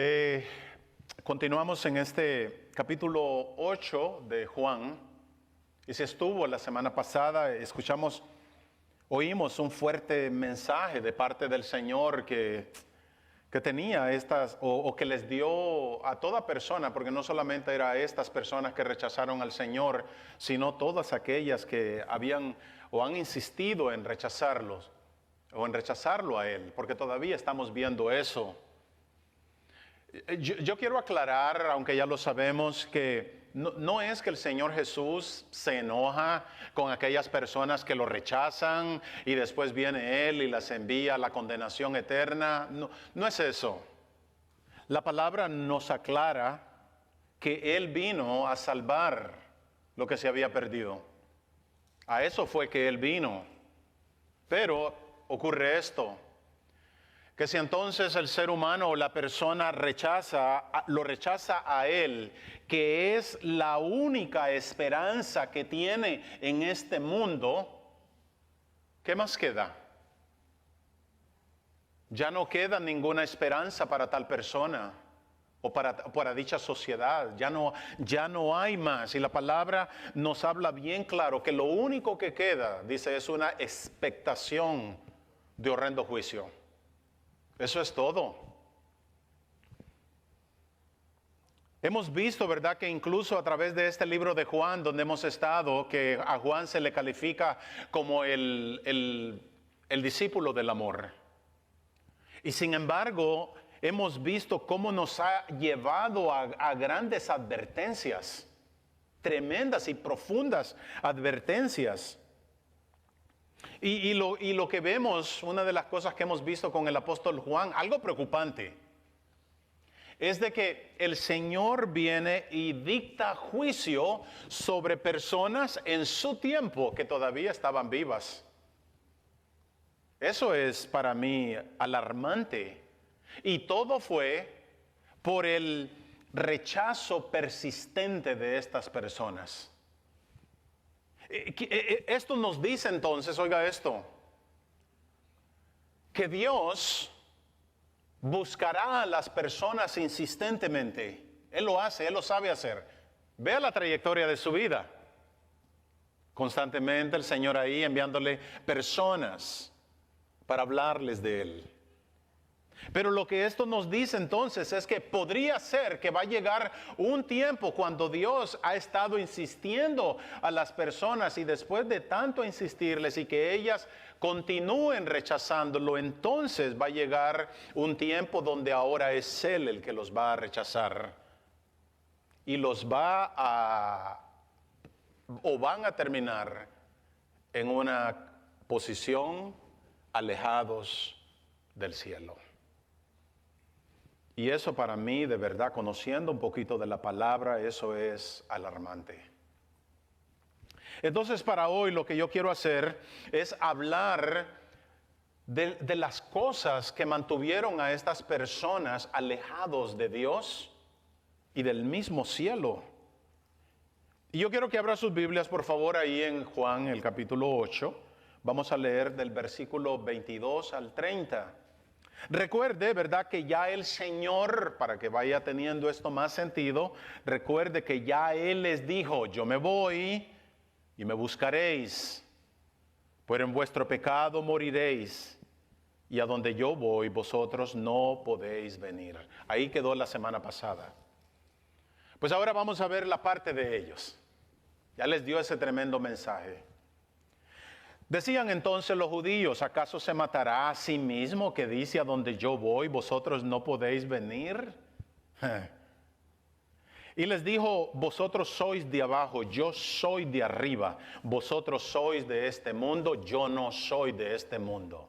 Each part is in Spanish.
Eh, Continuamos en este capítulo 8 de Juan. Y se estuvo la semana pasada, oímos un fuerte mensaje de parte del Señor que tenía estas, o que les dio a toda persona, porque no solamente era a estas personas que rechazaron al Señor, sino todas aquellas que habían o han insistido en rechazarlos, o en rechazarlo a Él, porque todavía estamos viendo eso. Yo quiero aclarar, aunque ya lo sabemos, que no es que el Señor Jesús se enoja con aquellas personas que lo rechazan y después viene Él y las envía a la condenación eterna. No es eso. La palabra nos aclara que Él vino a salvar lo que se había perdido. A eso fue que Él vino. Pero ocurre esto. Que si entonces el ser humano o la persona lo rechaza a Él, que es la única esperanza que tiene en este mundo, ¿qué más queda? Ya no queda ninguna esperanza para tal persona o para dicha sociedad. Ya no hay más. Y la palabra nos habla bien claro que lo único que queda, dice, es una expectación de horrendo juicio. Eso es todo. Hemos visto, ¿verdad?, que incluso a través de este libro de Juan, donde hemos estado, que a Juan se le califica como el discípulo del amor. Y sin embargo, hemos visto cómo nos ha llevado a grandes advertencias, tremendas y profundas advertencias. Y lo que vemos, una de las cosas que hemos visto con el apóstol Juan, algo preocupante, es de que el Señor viene y dicta juicio sobre personas en su tiempo que todavía estaban vivas. Eso es para mí alarmante. Y todo fue por el rechazo persistente de estas personas. Esto nos dice entonces, oiga esto, que Dios buscará a las personas insistentemente. Él lo hace, Él lo sabe hacer. Vea la trayectoria de su vida. Constantemente el Señor ahí enviándole personas para hablarles de Él. Pero lo que esto nos dice entonces es que podría ser que va a llegar un tiempo cuando Dios ha estado insistiendo a las personas y después de tanto insistirles y que ellas continúen rechazándolo, entonces va a llegar un tiempo donde ahora es Él el que los va a rechazar y van a terminar en una posición alejados del cielo. Y eso para mí, de verdad, conociendo un poquito de la palabra, eso es alarmante. Entonces, para hoy lo que yo quiero hacer es hablar de las cosas que mantuvieron a estas personas alejados de Dios y del mismo cielo. Y yo quiero que abra sus Biblias, por favor, ahí en Juan, el capítulo 8. Vamos a leer del versículo 22 al 30. Recuerde, ¿verdad?, que ya el Señor, para que vaya teniendo esto más sentido, recuerde que ya Él les dijo, yo me voy y me buscaréis, pero en vuestro pecado moriréis, y a donde yo voy vosotros no podéis venir. Ahí quedó la semana pasada. Pues ahora vamos a ver la parte de ellos. Ya les dio ese tremendo mensaje. Decían entonces los judíos, ¿acaso se matará a sí mismo que dice a donde yo voy, vosotros no podéis venir? Y les dijo, vosotros sois de abajo, yo soy de arriba, vosotros sois de este mundo, yo no soy de este mundo.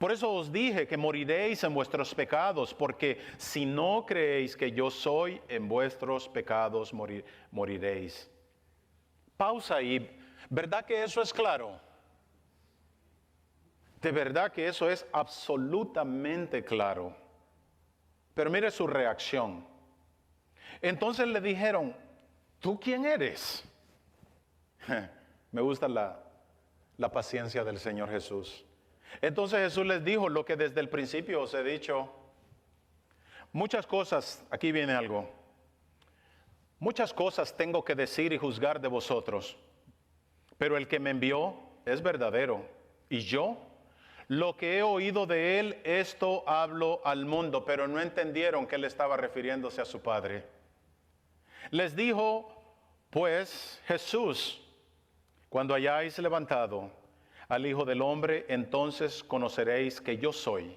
Por eso os dije que moriréis en vuestros pecados, porque si no creéis que yo soy, en vuestros pecados moriréis. Pausa ahí. ¿Verdad que eso es claro? De verdad que eso es absolutamente claro. Pero mire su reacción. Entonces le dijeron, ¿tú quién eres? Me gusta la paciencia del Señor Jesús. Entonces Jesús les dijo lo que desde el principio os he dicho. muchas cosas, aquí viene algo. Muchas cosas tengo que decir y juzgar de vosotros, pero el que me envió es verdadero, y yo, lo que he oído de él, esto hablo al mundo. Pero no entendieron que él estaba refiriéndose a su Padre. Les dijo, pues, Jesús, cuando hayáis levantado al Hijo del Hombre, entonces conoceréis que yo soy,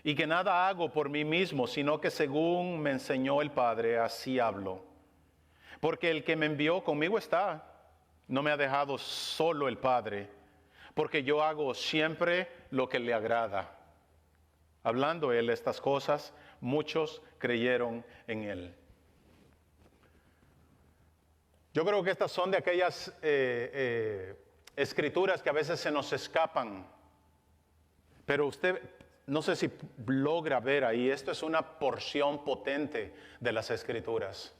y que nada hago por mí mismo, sino que según me enseñó el Padre, así hablo. Porque el que me envió conmigo está, no me ha dejado solo el Padre, porque yo hago siempre lo que le agrada. Hablando él estas cosas, muchos creyeron en él. Yo creo que estas son de aquellas escrituras que a veces se nos escapan, pero usted no sé si logra ver ahí, esto es una porción potente de las escrituras.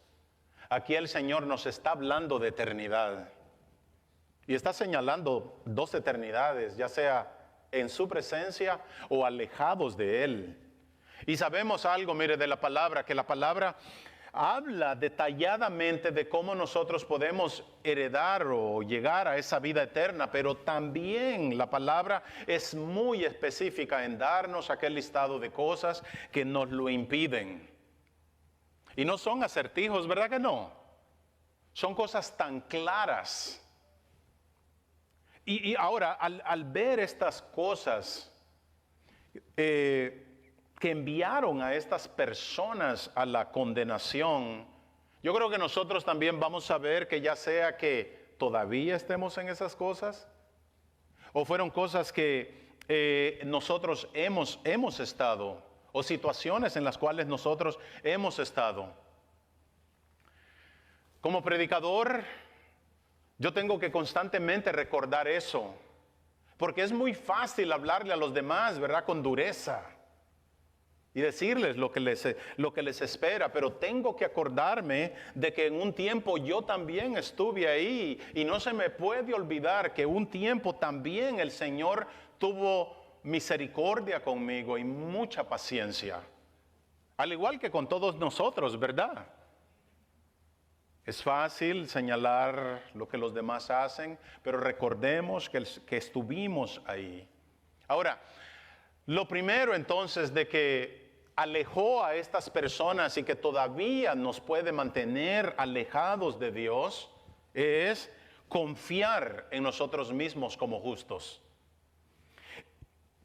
Aquí el Señor nos está hablando de eternidad y está señalando dos eternidades, ya sea en su presencia o alejados de Él. Y sabemos algo, mire, de la palabra, que la palabra habla detalladamente de cómo nosotros podemos heredar o llegar a esa vida eterna, pero también la palabra es muy específica en darnos aquel listado de cosas que nos lo impiden. Y no son acertijos, ¿verdad que no? Son cosas tan claras. Y ahora, al ver estas cosas que enviaron a estas personas a la condenación, yo creo que nosotros también vamos a ver que ya sea que todavía estemos en esas cosas, o fueron cosas que nosotros hemos estado, o situaciones en las cuales nosotros hemos estado. Como predicador, yo tengo que constantemente recordar eso, porque es muy fácil hablarle a los demás, ¿verdad?, con dureza y decirles lo que les espera, pero tengo que acordarme de que en un tiempo yo también estuve ahí, y no se me puede olvidar que un tiempo también el Señor tuvo misericordia conmigo y mucha paciencia, al igual que con todos nosotros, ¿verdad? Es fácil señalar lo que los demás hacen, pero recordemos que estuvimos ahí. Ahora, lo primero entonces de que alejó a estas personas y que todavía nos puede mantener alejados de Dios es confiar en nosotros mismos como justos.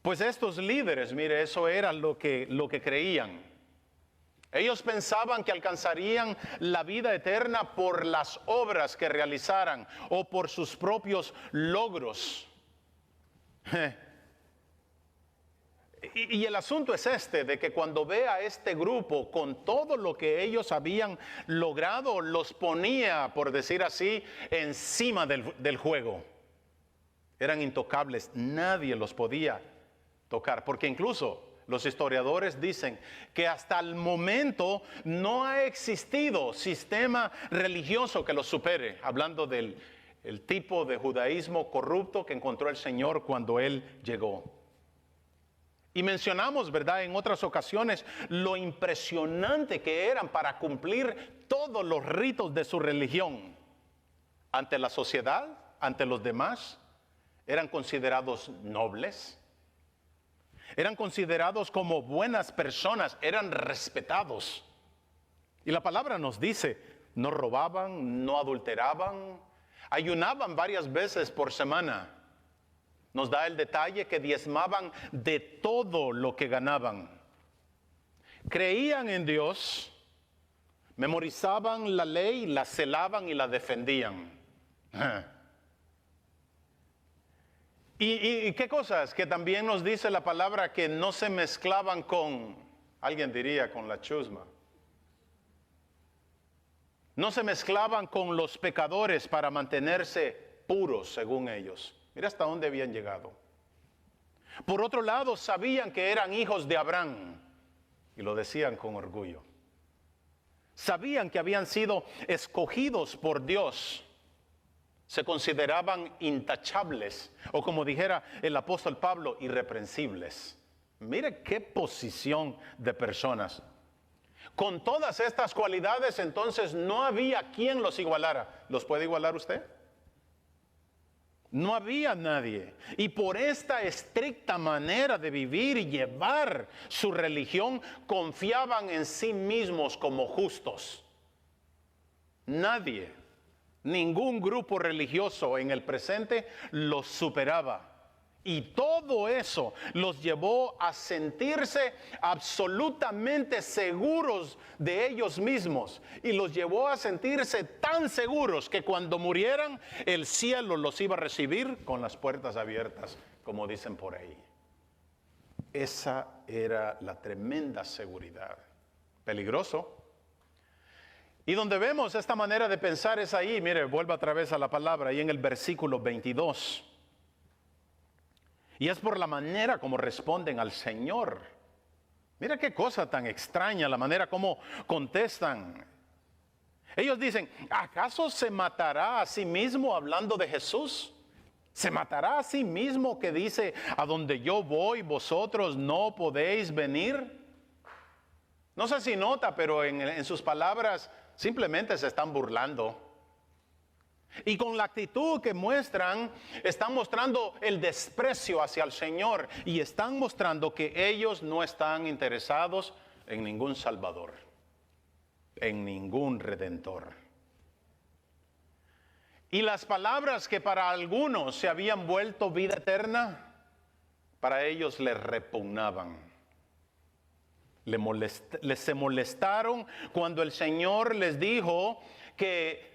Pues estos líderes, mire, eso era lo que creían. Ellos pensaban que alcanzarían la vida eterna por las obras que realizaran o por sus propios logros. Y el asunto es este, de que cuando ve a este grupo con todo lo que ellos habían logrado, los ponía, por decir así, encima del juego. Eran intocables, nadie los podía tocar, porque incluso los historiadores dicen que hasta el momento no ha existido sistema religioso que los supere, hablando del tipo de judaísmo corrupto que encontró el Señor cuando Él llegó. Y mencionamos, ¿verdad?, en otras ocasiones lo impresionante que eran para cumplir todos los ritos de su religión. Ante la sociedad, ante los demás, eran considerados nobles. Eran considerados como buenas personas, eran respetados. Y la palabra nos dice, no robaban, no adulteraban, ayunaban varias veces por semana. Nos da el detalle que diezmaban de todo lo que ganaban. Creían en Dios, memorizaban la ley, la celaban y la defendían. ¿Y qué cosas? Que también nos dice la palabra que no se mezclaban con, alguien diría, con la chusma. No se mezclaban con los pecadores para mantenerse puros, según ellos. Mira hasta dónde habían llegado. Por otro lado, sabían que eran hijos de Abraham, y lo decían con orgullo. Sabían que habían sido escogidos por Dios. Se consideraban intachables, o como dijera el apóstol Pablo, irreprensibles. Mire qué posición de personas. Con todas estas cualidades, entonces no había quien los igualara. ¿Los puede igualar usted? No había nadie. Y por esta estricta manera de vivir y llevar su religión, confiaban en sí mismos como justos. Nadie, ningún grupo religioso en el presente los superaba. Y todo eso los llevó a sentirse absolutamente seguros de ellos mismos. Y los llevó a sentirse tan seguros que cuando murieran, el cielo los iba a recibir con las puertas abiertas, como dicen por ahí. Esa era la tremenda seguridad. Peligroso. Y donde vemos esta manera de pensar es ahí, mire, vuelvo otra vez a la palabra, ahí en el versículo 22. Y es por la manera como responden al Señor. Mira qué cosa tan extraña la manera como contestan. Ellos dicen, ¿acaso se matará a sí mismo hablando de Jesús? ¿Se matará a sí mismo que dice, a donde yo voy vosotros no podéis venir? No sé si nota, pero en sus palabras simplemente se están burlando. Y con la actitud que muestran, están mostrando el desprecio hacia el Señor y están mostrando que ellos no están interesados en ningún Salvador, en ningún Redentor. Y las palabras que para algunos se habían vuelto vida eterna, para ellos les repugnaban. Se molestaron cuando el Señor les dijo que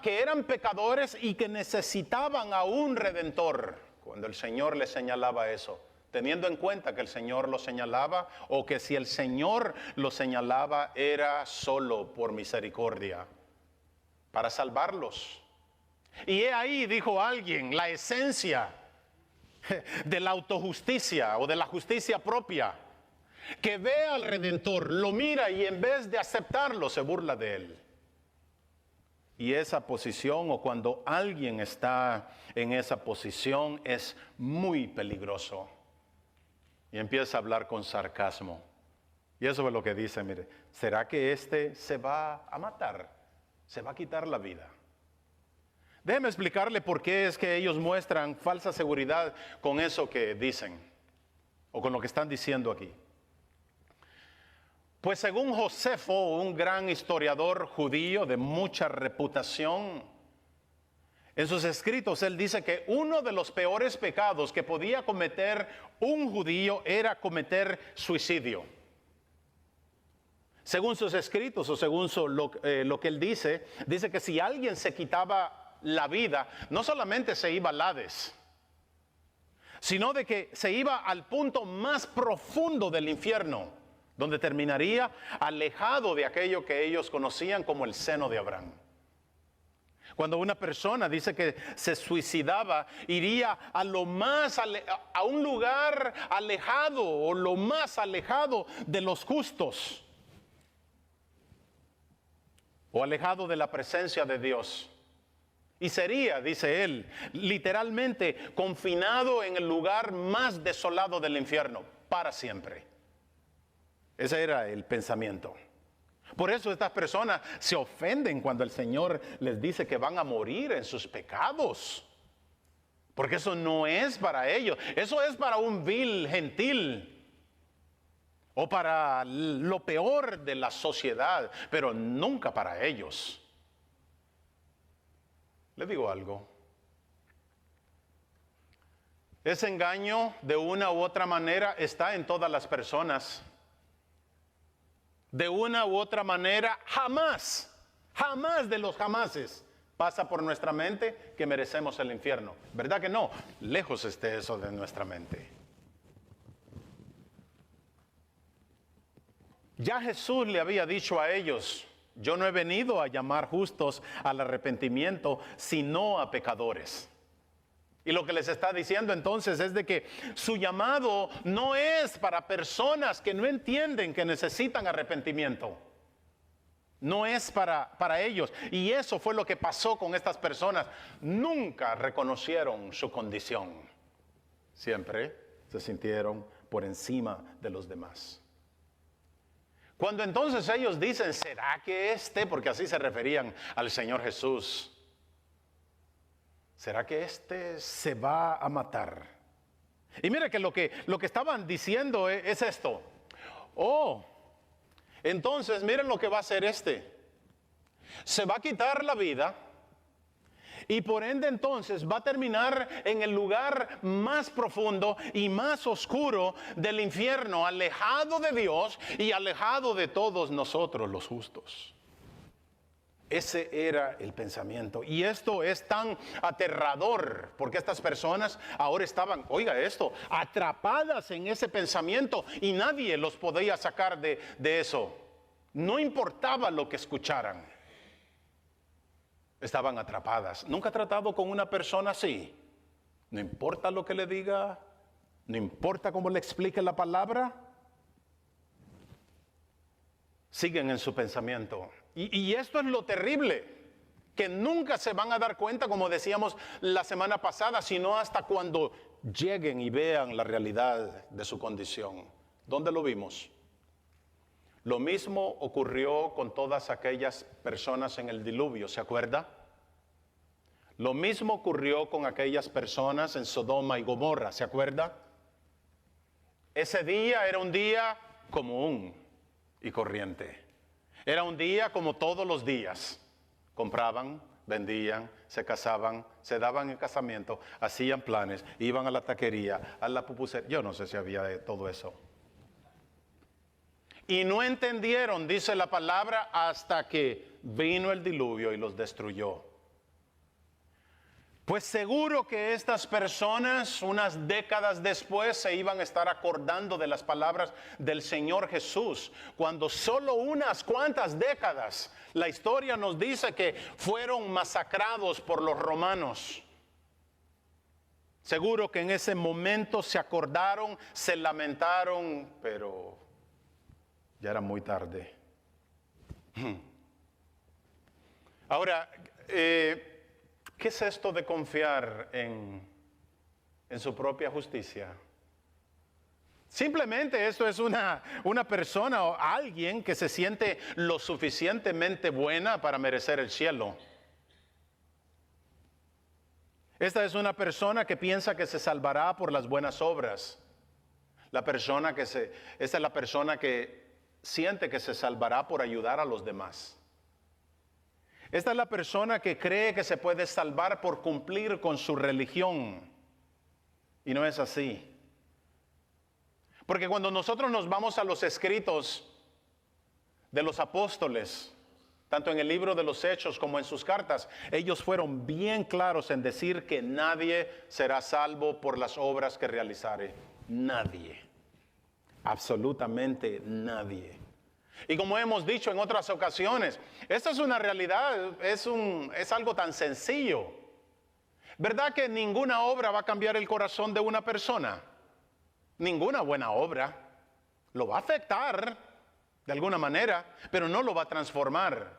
eran pecadores y que necesitaban a un Redentor. Cuando el Señor les señalaba eso, teniendo en cuenta que el Señor lo señalaba, o que si el Señor lo señalaba era solo por misericordia, para salvarlos. Y he ahí, dijo alguien, la esencia de la autojusticia o de la justicia propia, que ve al Redentor, lo mira y en vez de aceptarlo se burla de él. Y esa posición, o cuando alguien está en esa posición, es muy peligroso. Y empieza a hablar con sarcasmo. Y eso es lo que dice, mire, ¿será que este se va a matar? ¿Se va a quitar la vida? Déjeme explicarle por qué es que ellos muestran falsa seguridad con eso que dicen, o con lo que están diciendo aquí. Pues según Josefo, un gran historiador judío de mucha reputación, en sus escritos él dice que uno de los peores pecados que podía cometer un judío era cometer suicidio. Según sus escritos o según lo que él dice que si alguien se quitaba la vida, no solamente se iba al Hades, sino de que se iba al punto más profundo del infierno, donde terminaría alejado de aquello que ellos conocían como el seno de Abraham. Cuando una persona dice que se suicidaba, iría a a un lugar alejado o lo más alejado de los justos, o alejado de la presencia de Dios. Y sería, dice él, literalmente confinado en el lugar más desolado del infierno, para siempre. Ese era el pensamiento. Por eso estas personas se ofenden cuando el Señor les dice que van a morir en sus pecados. Porque eso no es para ellos. Eso es para un vil gentil. O para lo peor de la sociedad. Pero nunca para ellos. Les digo algo. Ese engaño de una u otra manera está en todas las personas. De una u otra manera, jamás de los jamases pasa por nuestra mente que merecemos el infierno. ¿Verdad que no? Lejos esté eso de nuestra mente. Ya Jesús le había dicho a ellos, yo no he venido a llamar justos al arrepentimiento, sino a pecadores. Y lo que les está diciendo entonces es de que su llamado no es para personas que no entienden que necesitan arrepentimiento. No es para ellos. Y eso fue lo que pasó con estas personas. Nunca reconocieron su condición. Siempre se sintieron por encima de los demás. Cuando entonces ellos dicen, ¿será que porque así se referían al Señor Jesús, ¿será que se va a matar? Y mire que lo que estaban diciendo es esto. Oh, entonces miren lo que va a hacer se va a quitar la vida y por ende entonces va a terminar en el lugar más profundo y más oscuro del infierno, alejado de Dios y alejado de todos nosotros los justos. Ese era el pensamiento. Y esto es tan aterrador porque estas personas ahora estaban, oiga esto, atrapadas en ese pensamiento y nadie los podía sacar de eso. No importaba lo que escucharan. Estaban atrapadas. ¿Nunca ha tratado con una persona así? No importa lo que le diga, no importa cómo le explique la palabra, siguen en su pensamiento. Y esto es lo terrible, que nunca se van a dar cuenta, como decíamos la semana pasada, sino hasta cuando lleguen y vean la realidad de su condición. ¿Dónde lo vimos? Lo mismo ocurrió con todas aquellas personas en el diluvio, ¿se acuerda? Lo mismo ocurrió con aquellas personas en Sodoma y Gomorra, ¿se acuerda? Ese día era un día común y corriente. Era un día como todos los días. Compraban, vendían, se casaban, se daban en casamiento, hacían planes, iban a la taquería, a la pupusería. Yo no sé si había todo eso. Y no entendieron, dice la palabra, hasta que vino el diluvio y los destruyó. Pues seguro que estas personas, unas décadas después, se iban a estar acordando de las palabras del Señor Jesús, cuando solo unas cuantas décadas, la historia nos dice que fueron masacrados por los romanos. Seguro que en ese momento se acordaron, se lamentaron, pero ya era muy tarde. Ahora, ¿qué es esto de confiar en su propia justicia? Simplemente esto es una persona o alguien que se siente lo suficientemente buena para merecer el cielo. Esta es una persona que piensa que se salvará por las buenas obras. Esta es la persona que siente que se salvará por ayudar a los demás. Esta es la persona que cree que se puede salvar por cumplir con su religión. Y no es así. Porque cuando nosotros nos vamos a los escritos de los apóstoles, tanto en el libro de los Hechos como en sus cartas, ellos fueron bien claros en decir que nadie será salvo por las obras que realizare. Nadie. Absolutamente nadie. Y como hemos dicho en otras ocasiones, esta es una realidad, es algo tan sencillo. ¿Verdad que ninguna obra va a cambiar el corazón de una persona? Ninguna buena obra. Lo va a afectar de alguna manera, pero no lo va a transformar.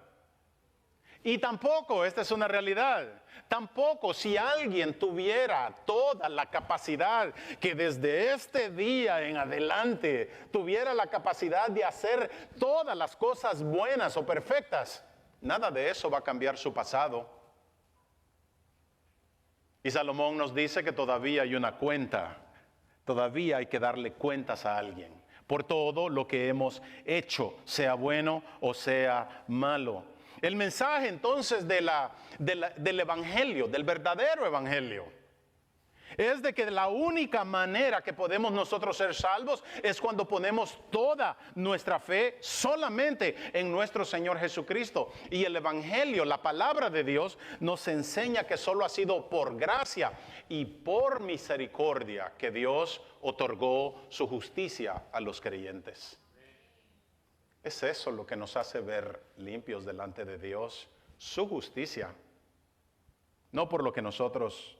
Y tampoco, esta es una realidad, tampoco si alguien tuviera toda la capacidad, que desde este día en adelante tuviera la capacidad de hacer todas las cosas buenas o perfectas, nada de eso va a cambiar su pasado. Y Salomón nos dice que todavía hay una cuenta, todavía hay que darle cuentas a alguien por todo lo que hemos hecho, sea bueno o sea malo. El mensaje entonces del evangelio, del verdadero evangelio, es de que la única manera que podemos nosotros ser salvos es cuando ponemos toda nuestra fe solamente en nuestro Señor Jesucristo. Y el evangelio, la palabra de Dios, nos enseña que solo ha sido por gracia y por misericordia que Dios otorgó su justicia a los creyentes. Es eso lo que nos hace ver limpios delante de Dios, su justicia, no por lo que nosotros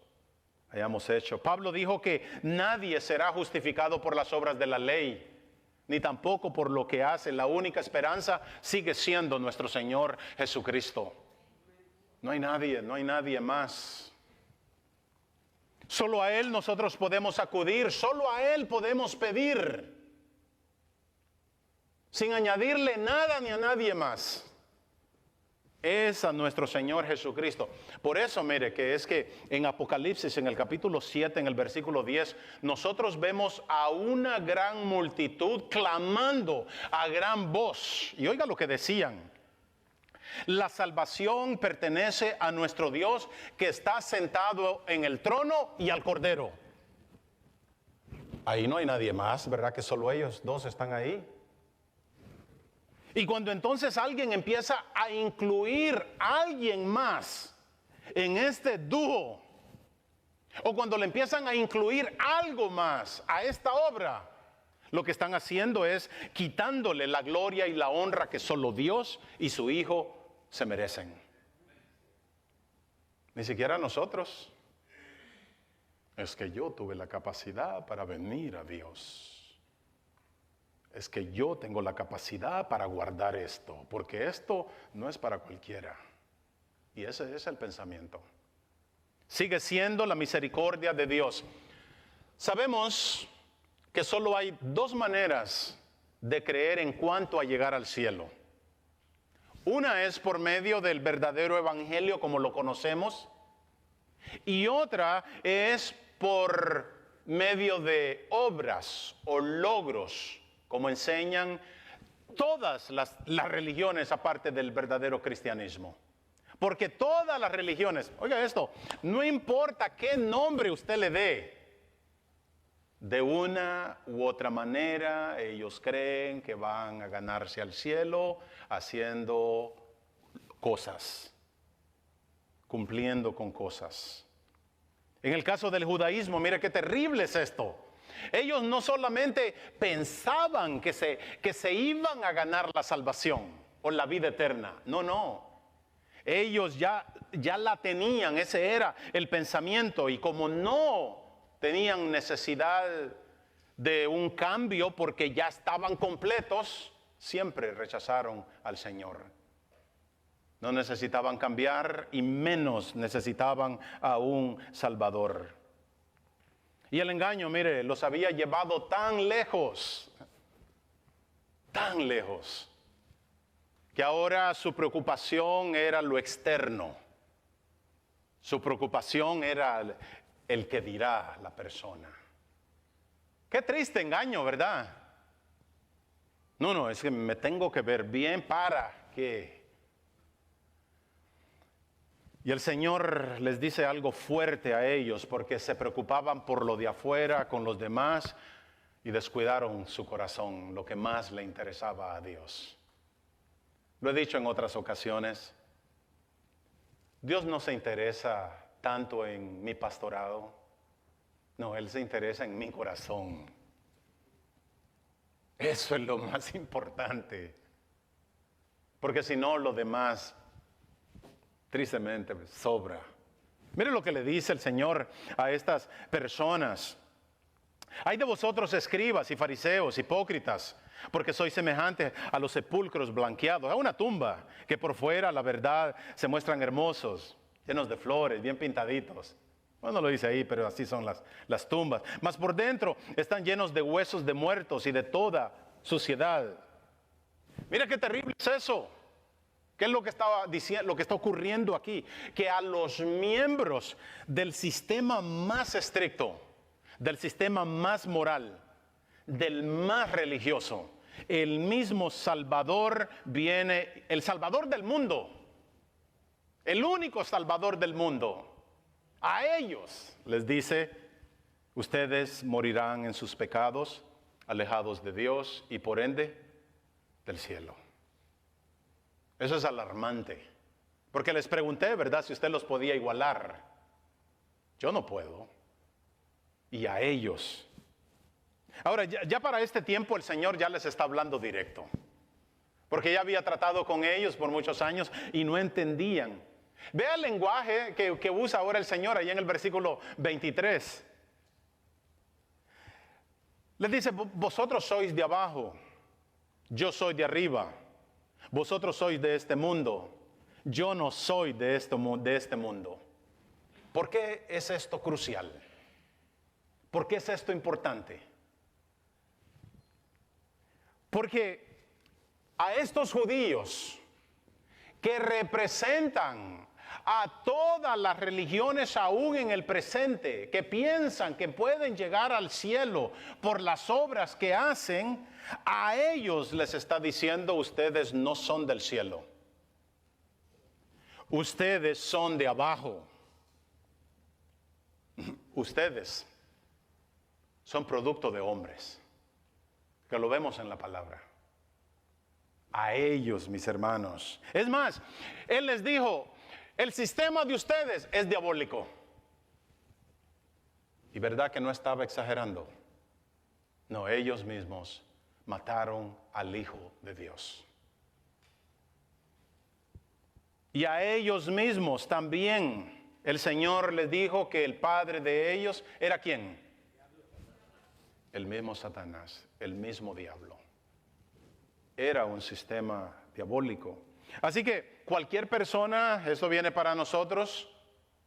hayamos hecho. Pablo dijo que nadie será justificado por las obras de la ley, ni tampoco por lo que hace. La única esperanza sigue siendo nuestro Señor Jesucristo. No hay nadie más. Solo a Él nosotros podemos acudir, solo a Él podemos pedir. sin añadirle nada ni a nadie más. Es a nuestro Señor Jesucristo. Por eso, mire, que es que en Apocalipsis, en el capítulo 7, en el versículo 10, nosotros vemos a una gran multitud clamando a gran voz. Y oiga lo que decían: la salvación pertenece a nuestro Dios, que está sentado en el trono, y al Cordero. Ahí no hay nadie más, ¿verdad? Que solo ellos dos están ahí. Y cuando entonces alguien empieza a incluir a alguien más en este dúo, o cuando le empiezan a incluir algo más a esta obra, lo que están haciendo es quitándole la gloria y la honra que solo Dios y su Hijo se merecen. Ni siquiera nosotros. Es que yo tuve la capacidad para venir a Dios. Es que yo tengo la capacidad para guardar esto, porque esto no es para cualquiera. Y ese es el pensamiento. Sigue siendo la misericordia de Dios. Sabemos que solo hay dos maneras de creer en cuanto a llegar al cielo. Una es por medio del verdadero evangelio como lo conocemos, y otra es por medio de obras o logros, como enseñan todas las religiones aparte del verdadero cristianismo. Porque todas las religiones, oiga esto, no importa qué nombre usted le dé, de una u otra manera ellos creen que van a ganarse al cielo haciendo cosas, cumpliendo con cosas. En el caso del judaísmo, mire qué terrible es esto. Ellos no solamente pensaban que se iban a ganar la salvación o la vida eterna. No. Ellos ya la tenían, ese era el pensamiento. Y como no tenían necesidad de un cambio porque ya estaban completos, siempre rechazaron al Señor. No necesitaban cambiar y menos necesitaban a un Salvador. Y el engaño, mire, los había llevado tan lejos, que ahora su preocupación era lo externo. Su preocupación era el que dirá la persona. Qué triste engaño, ¿verdad? No, es que me tengo que ver bien para que... Y el Señor les dice algo fuerte a ellos porque se preocupaban por lo de afuera con los demás y descuidaron su corazón, lo que más le interesaba a Dios. Lo he dicho en otras ocasiones, Dios no se interesa tanto en mi pastorado, no, Él se interesa en mi corazón. Eso es lo más importante, porque si no, lo demás tristemente sobra. Mire lo que le dice el Señor a estas personas: hay de vosotros escribas y fariseos, hipócritas, porque sois semejantes a los sepulcros blanqueados, a una tumba, que por fuera, la verdad, se muestran hermosos, llenos de flores, bien pintaditos. Bueno, lo dice ahí, pero así son las tumbas. Mas por dentro están llenos de huesos de muertos y de toda suciedad. Mira qué terrible es eso. ¿Qué es lo que estaba diciendo, lo que está ocurriendo aquí? Que a los miembros del sistema más estricto, del sistema más moral, del más religioso, el mismo Salvador viene, el Salvador del mundo, el único Salvador del mundo. A ellos les dice: ustedes morirán en sus pecados, alejados de Dios y por ende del cielo. Eso es alarmante, porque les pregunté, ¿verdad?, si usted los podía igualar. Yo no puedo. Y a ellos. Ahora, ya para este tiempo el Señor ya les está hablando directo, porque ya había tratado con ellos por muchos años y no entendían. Vea el lenguaje que usa ahora el Señor ahí en el versículo 23. Les dice: vosotros sois de abajo, yo soy de arriba. Vosotros sois de este mundo, yo no soy de este mundo. ¿Por qué es esto crucial? ¿Por qué es esto importante? Porque a estos judíos que representan a todas las religiones aún en el presente, que piensan que pueden llegar al cielo por las obras que hacen, a ellos les está diciendo: ustedes no son del cielo, ustedes son de abajo, ustedes son producto de hombres, que lo vemos en la palabra. A ellos, mis hermanos. Es más, Él les dijo: el sistema de ustedes es diabólico. Y verdad que no estaba exagerando. No, ellos mismos mataron al Hijo de Dios. Y a ellos mismos también el Señor les dijo que el padre de ellos era ¿quién? El mismo Satanás, el mismo diablo. Era un sistema diabólico. Así que cualquier persona, eso viene para nosotros,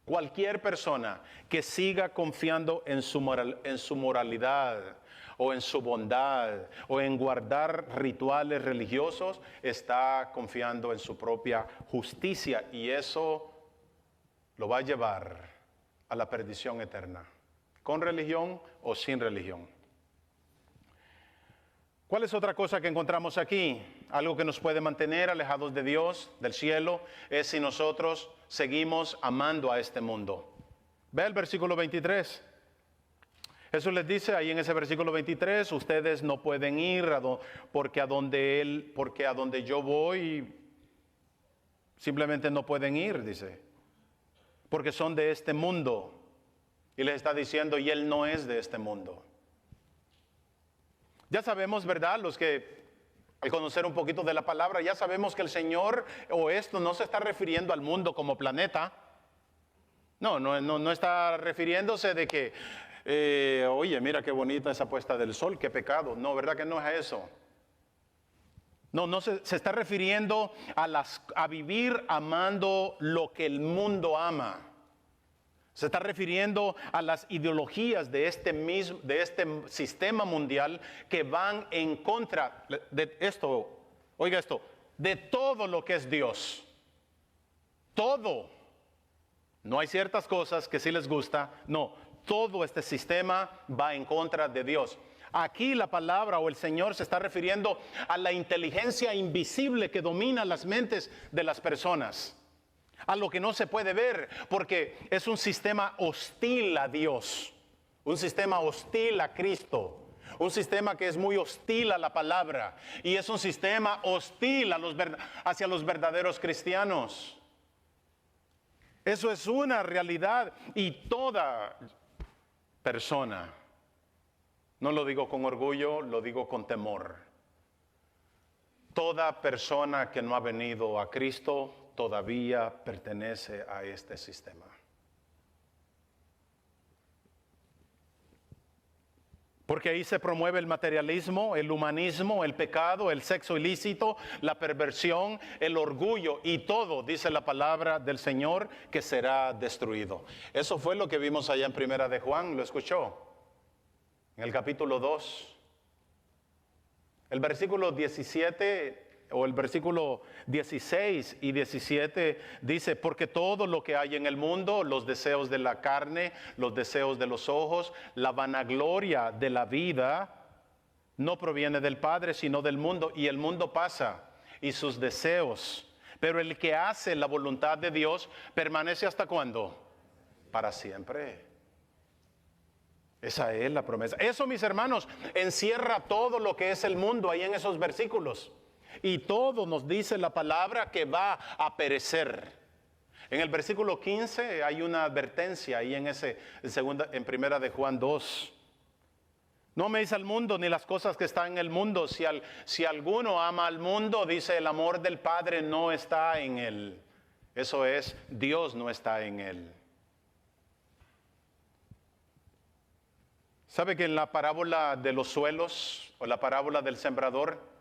cualquier persona que siga confiando en su moralidad o en su bondad o en guardar rituales religiosos, está confiando en su propia justicia, y eso lo va a llevar a la perdición eterna, con religión o sin religión. ¿Cuál es otra cosa que encontramos aquí? Algo que nos puede mantener alejados de Dios, del cielo, es si nosotros seguimos amando a este mundo. Ve el versículo 23. Jesús les dice ahí en ese versículo 23, ustedes no pueden ir porque a donde yo voy simplemente no pueden ir, dice, porque son de este mundo. Y les está diciendo, y Él no es de este mundo. Ya sabemos, ¿verdad? Los que al conocer un poquito de la palabra, ya sabemos que el Señor o esto no se está refiriendo al mundo como planeta. No está refiriéndose de que, oye, mira qué bonita esa puesta del sol, qué pecado. No, ¿verdad que no es eso? No se está refiriendo a vivir amando lo que el mundo ama. Se está refiriendo a las ideologías de este sistema mundial que van en contra de esto, oiga esto, de todo lo que es Dios. Todo. No hay ciertas cosas que sí les gusta, no, todo este sistema va en contra de Dios. Aquí la palabra o el Señor se está refiriendo a la inteligencia invisible que domina las mentes de las personas. A lo que no se puede ver, porque es un sistema hostil a Dios, un sistema hostil a Cristo, un sistema que es muy hostil a la palabra, y es un sistema hostil hacia los verdaderos cristianos. Eso es una realidad, y toda persona, no lo digo con orgullo, lo digo con temor, toda persona que no ha venido a Cristo todavía pertenece a este sistema. Porque ahí se promueve el materialismo, el humanismo, el pecado, el sexo ilícito, la perversión, el orgullo, y todo, dice la palabra del Señor, que será destruido. Eso fue lo que vimos allá en Primera de Juan, ¿lo escuchó? En el capítulo 2. El versículo 17 o el versículo 16 y 17 dice, porque todo lo que hay en el mundo, los deseos de la carne, los deseos de los ojos, la vanagloria de la vida, no proviene del Padre, sino del mundo, y el mundo pasa, y sus deseos. Pero el que hace la voluntad de Dios permanece ¿hasta cuándo? Para siempre. Esa es la promesa. Eso, mis hermanos, encierra todo lo que es el mundo ahí en esos versículos. Y todo nos dice la palabra que va a perecer. En el versículo 15 hay una advertencia ahí en Primera de Juan 2. No améis al mundo ni las cosas que están en el mundo. Si alguno ama al mundo, dice, el amor del Padre no está en él. Eso es, Dios no está en él. ¿Sabe que en la parábola de los suelos o la parábola del sembrador,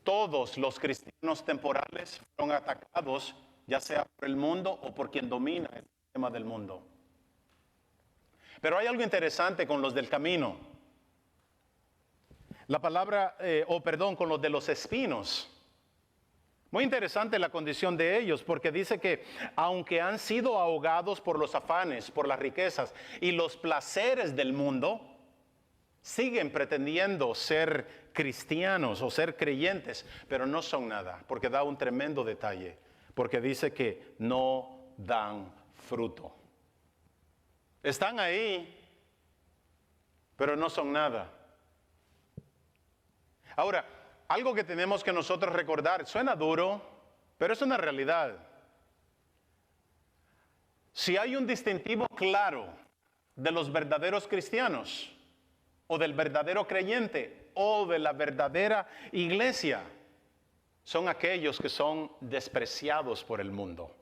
todos los cristianos temporales fueron atacados, ya sea por el mundo o por quien domina el sistema del mundo? Pero hay algo interesante con los del camino. La palabra, con los de los espinos. Muy interesante la condición de ellos, porque dice que aunque han sido ahogados por los afanes, por las riquezas y los placeres del mundo, siguen pretendiendo ser cristianos o ser creyentes, pero no son nada, porque da un tremendo detalle, porque dice que no dan fruto. Están ahí, pero no son nada. Ahora, algo que tenemos que nosotros recordar, suena duro, pero es una realidad. Si hay un distintivo claro de los verdaderos cristianos, o del verdadero creyente, o de la verdadera iglesia, son aquellos que son despreciados por el mundo.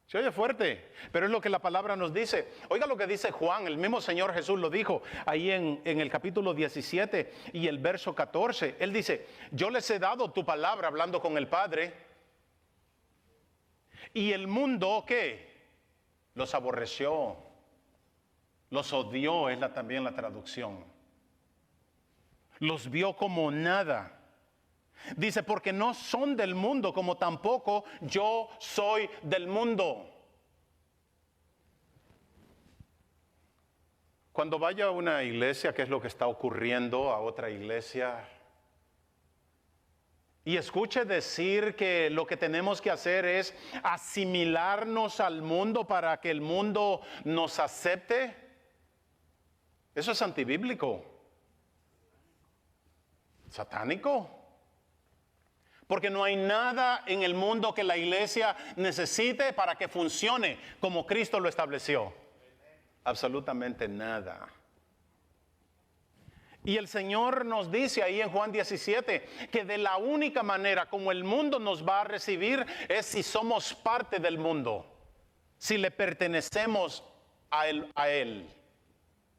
Se oye fuerte, pero es lo que la palabra nos dice. Oiga lo que dice Juan, el mismo Señor Jesús lo dijo ahí en el capítulo 17 y el verso 14. Él dice, yo les he dado tu palabra hablando con el Padre, y el mundo, ¿qué? Los aborreció, los odió, es también la traducción. Los vio como nada. Dice, porque no son del mundo, como tampoco yo soy del mundo. Cuando vaya a una iglesia, ¿qué es lo que está ocurriendo a otra iglesia? Y escuche decir que lo que tenemos que hacer es asimilarnos al mundo para que el mundo nos acepte. Eso es antibíblico. Satánico. Porque no hay nada en el mundo que la iglesia necesite para que funcione como Cristo lo estableció. Absolutamente nada. Y el Señor nos dice ahí en Juan 17 que de la única manera como el mundo nos va a recibir es si somos parte del mundo, si le pertenecemos a Él.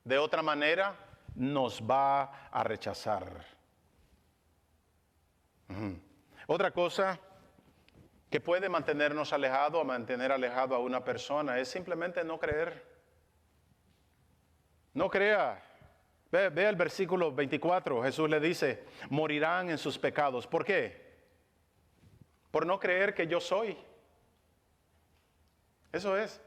De otra manera nos va a rechazar. Otra cosa que puede mantenernos alejados o mantener alejado a una persona es simplemente no creer. No crea. Ve el versículo 24, Jesús le dice, morirán en sus pecados. ¿Por qué? Por no creer que yo soy. Eso es.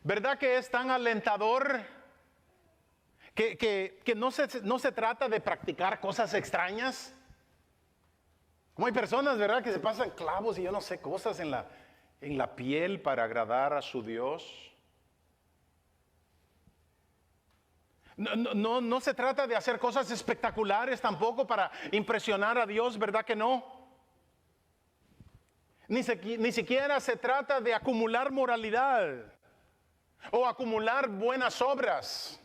¿Verdad que es tan alentador que no se trata de practicar cosas extrañas? Como hay personas, ¿verdad?, que se pasan clavos y yo no sé, cosas en la piel para agradar a su Dios. No se trata de hacer cosas espectaculares tampoco para impresionar a Dios, ¿verdad que no? Ni siquiera se trata de acumular moralidad o acumular buenas obras.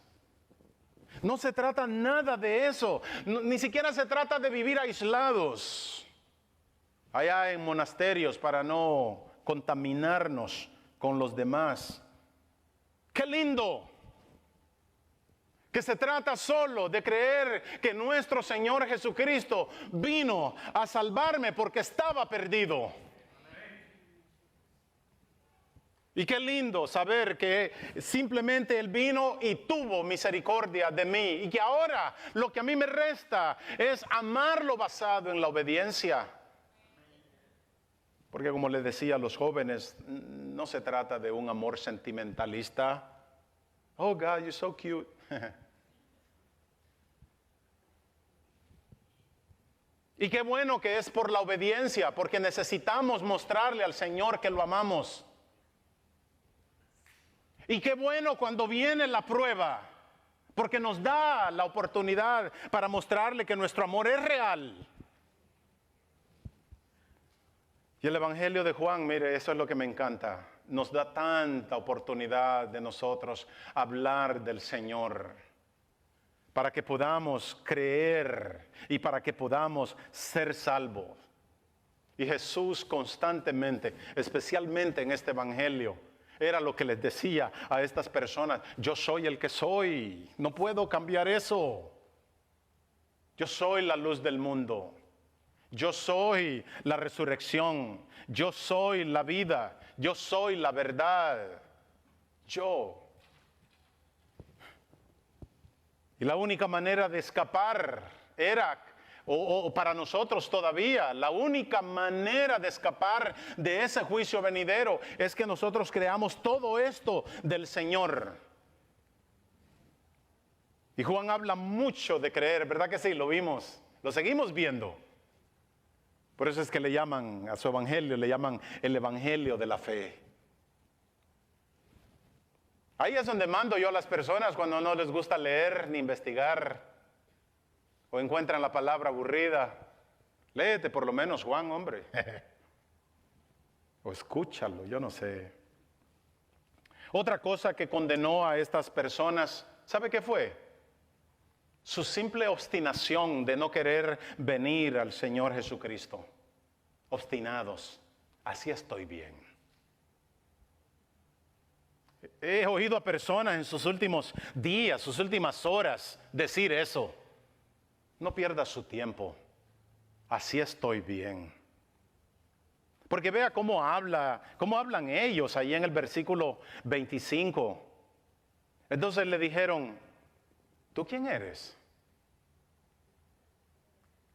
No se trata nada de eso. Ni siquiera se trata de vivir aislados allá en monasterios para no contaminarnos con los demás. ¡Qué lindo! Que se trata solo de creer que nuestro Señor Jesucristo vino a salvarme porque estaba perdido. Y qué lindo saber que simplemente Él vino y tuvo misericordia de mí. Y que ahora lo que a mí me resta es amarlo basado en la obediencia. Porque como les decía a los jóvenes, no se trata de un amor sentimentalista. Oh God, you're so cute. Y qué bueno que es por la obediencia, porque necesitamos mostrarle al Señor que lo amamos. Y qué bueno cuando viene la prueba, porque nos da la oportunidad para mostrarle que nuestro amor es real. Y el Evangelio de Juan, mire, eso es lo que me encanta. Nos da tanta oportunidad de nosotros hablar del Señor, para que podamos creer y para que podamos ser salvos. Y Jesús constantemente, especialmente en este Evangelio, era lo que les decía a estas personas: yo soy el que soy, no puedo cambiar eso. Yo soy la luz del mundo. Yo soy la resurrección. Yo soy la vida. Yo soy la verdad. Yo. Y la única manera de escapar era o para nosotros todavía, la única manera de escapar de ese juicio venidero es que nosotros creamos todo esto del Señor. Y Juan habla mucho de creer, ¿verdad que sí? Lo vimos, lo seguimos viendo. Por eso es que le llaman a su evangelio, le llaman el evangelio de la fe. Ahí es donde mando yo a las personas cuando no les gusta leer ni investigar o encuentran la palabra aburrida. Léete por lo menos Juan, hombre. O escúchalo, yo no sé. Otra cosa que condenó a estas personas, ¿sabe qué fue? Su simple obstinación de no querer venir al Señor Jesucristo. Obstinados, así estoy bien. He oído a personas en sus últimos días, sus últimas horas, decir eso. No pierda su tiempo, así estoy bien. Porque vea cómo hablan ellos ahí en el versículo 25. Entonces le dijeron, ¿tú quién eres?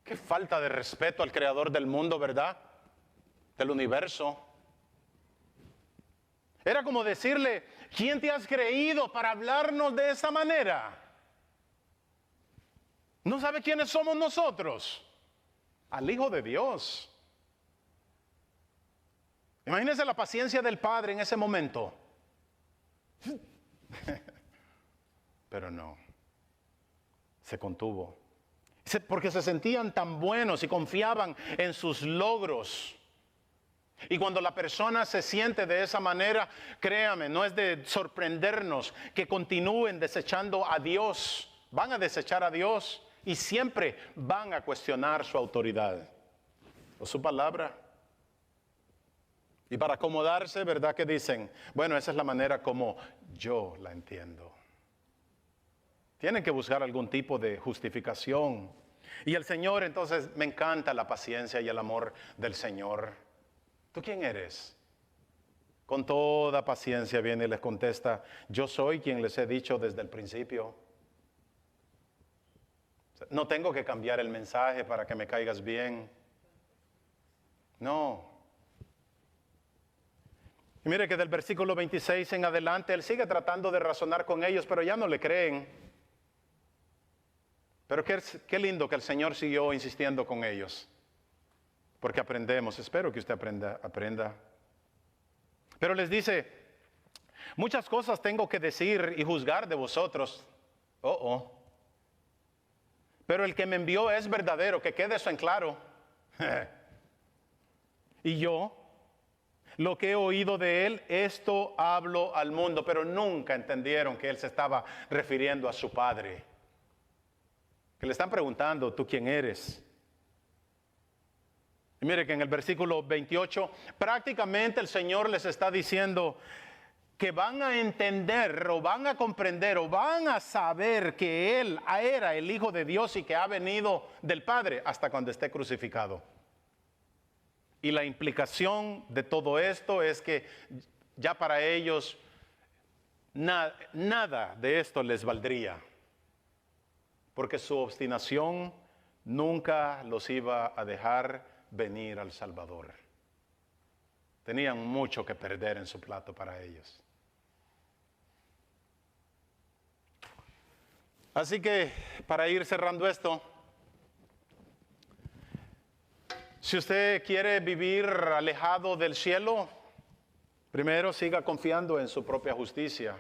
Qué falta de respeto al creador del mundo, ¿verdad? Del universo. Era como decirle, ¿quién te has creído para hablarnos de esa manera? ¿No sabe quiénes somos nosotros? Al Hijo de Dios. Imagínense la paciencia del Padre en ese momento. Pero no, se contuvo. Porque se sentían tan buenos y confiaban en sus logros. Y cuando la persona se siente de esa manera, créame, no es de sorprendernos que continúen desechando a Dios. Van a desechar a Dios y siempre van a cuestionar su autoridad o su palabra. Y para acomodarse, ¿verdad que dicen? Bueno, esa es la manera como yo la entiendo. Tienen que buscar algún tipo de justificación. Y el Señor, entonces, me encanta la paciencia y el amor del Señor. ¿Tú quién eres? Con toda paciencia viene y les contesta, yo soy quien les he dicho desde el principio. No tengo que cambiar el mensaje para que me caigas bien. No. Y mire que del versículo 26 en adelante, él sigue tratando de razonar con ellos, pero ya no le creen. Pero qué lindo que el Señor siguió insistiendo con ellos. Porque aprendemos, espero que usted aprenda. Pero les dice, muchas cosas tengo que decir y juzgar de vosotros. Pero el que me envió es verdadero, que quede eso en claro. Y yo, lo que he oído de él, esto hablo al mundo. Pero nunca entendieron que él se estaba refiriendo a su Padre. Que le están preguntando, ¿tú quién eres? Y mire que en el versículo 28, prácticamente el Señor les está diciendo que van a entender o van a comprender o van a saber que Él era el Hijo de Dios y que ha venido del Padre hasta cuando esté crucificado. Y la implicación de todo esto es que ya para ellos nada de esto les valdría. Porque su obstinación nunca los iba a dejar venir al Salvador. Tenían mucho que perder en su plato para ellos. Así que para ir cerrando esto, si usted quiere vivir alejado del cielo, primero siga confiando en su propia justicia.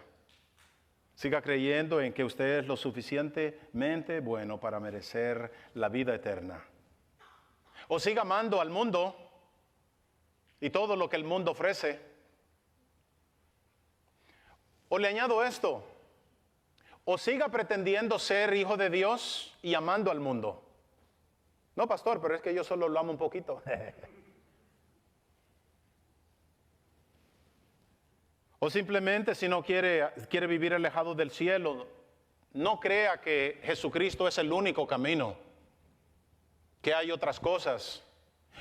Siga creyendo en que usted es lo suficientemente bueno para merecer la vida eterna. O siga amando al mundo y todo lo que el mundo ofrece. O le añado esto, o siga pretendiendo ser hijo de Dios y amando al mundo. No, pastor, pero es que yo solo lo amo un poquito. O simplemente si no quiere vivir alejado del cielo, no crea que Jesucristo es el único camino, que hay otras cosas.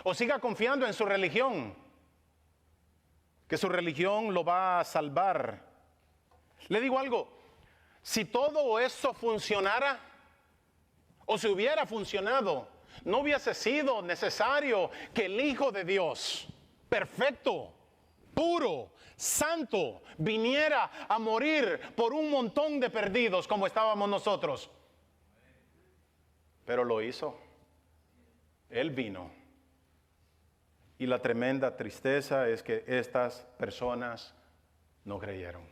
O siga confiando en su religión, que su religión lo va a salvar. Le digo algo, si todo eso funcionara, o si hubiera funcionado, no hubiese sido necesario que el Hijo de Dios, perfecto, puro, santo, viniera a morir por un montón de perdidos como estábamos nosotros. Pero lo hizo. Él vino. Y la tremenda tristeza es que estas personas no creyeron.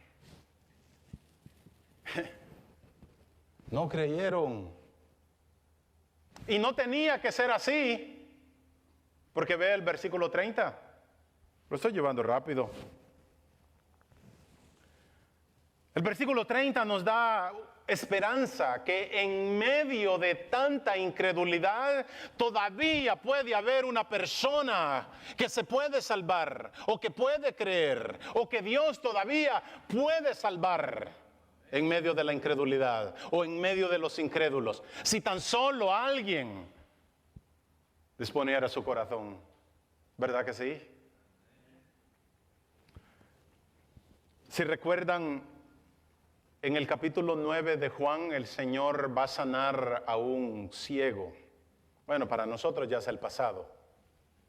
No creyeron. Y no tenía que ser así, porque ve el versículo 30. Lo estoy llevando rápido. El versículo 30 nos da esperanza que en medio de tanta incredulidad todavía puede haber una persona que se puede salvar, o que puede creer, o que Dios todavía puede salvar en medio de la incredulidad o en medio de los incrédulos. Si tan solo alguien disponiera su corazón, ¿verdad que sí? Si recuerdan, en el capítulo 9 de Juan, el Señor va a sanar a un ciego. Bueno, para nosotros ya es el pasado.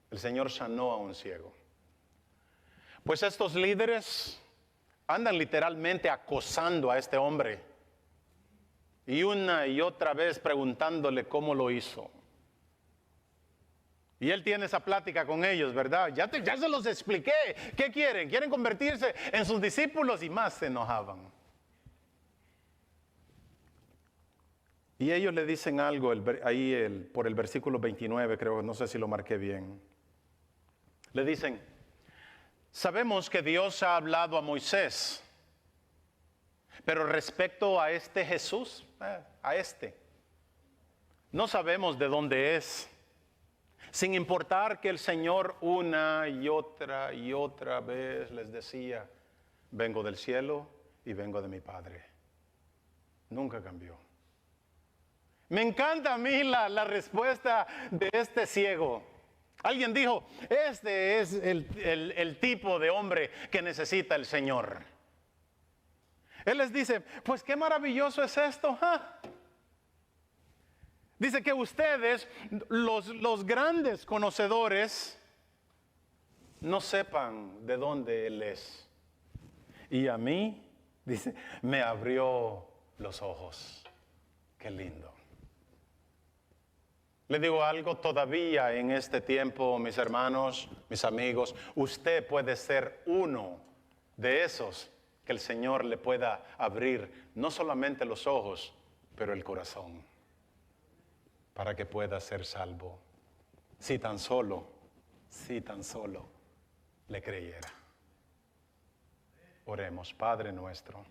El Señor sanó a un ciego. Pues estos líderes andan literalmente acosando a este hombre. Y una y otra vez preguntándole cómo lo hizo. Y él tiene esa plática con ellos, ¿verdad? Ya se los expliqué. ¿Qué quieren? ¿Quieren convertirse en sus discípulos? Y más se enojaban. Y ellos le dicen algo ahí por el versículo 29, creo, no sé si lo marqué bien. Le dicen: sabemos que Dios ha hablado a Moisés, pero respecto a este Jesús, no sabemos de dónde es. Sin importar que el Señor una y otra vez les decía: vengo del cielo y vengo de mi Padre. Nunca cambió. Me encanta a mí la respuesta de este ciego. Alguien dijo: este es el tipo de hombre que necesita el Señor. Él les dice: pues qué maravilloso es esto. Dice que ustedes, los grandes conocedores, no sepan de dónde Él es. Y a mí, dice, me abrió los ojos. Qué lindo. Le digo algo, todavía en este tiempo, mis hermanos, mis amigos, usted puede ser uno de esos que el Señor le pueda abrir no solamente los ojos, pero el corazón, para que pueda ser salvo. Si tan solo le creyera. Oremos. Padre nuestro,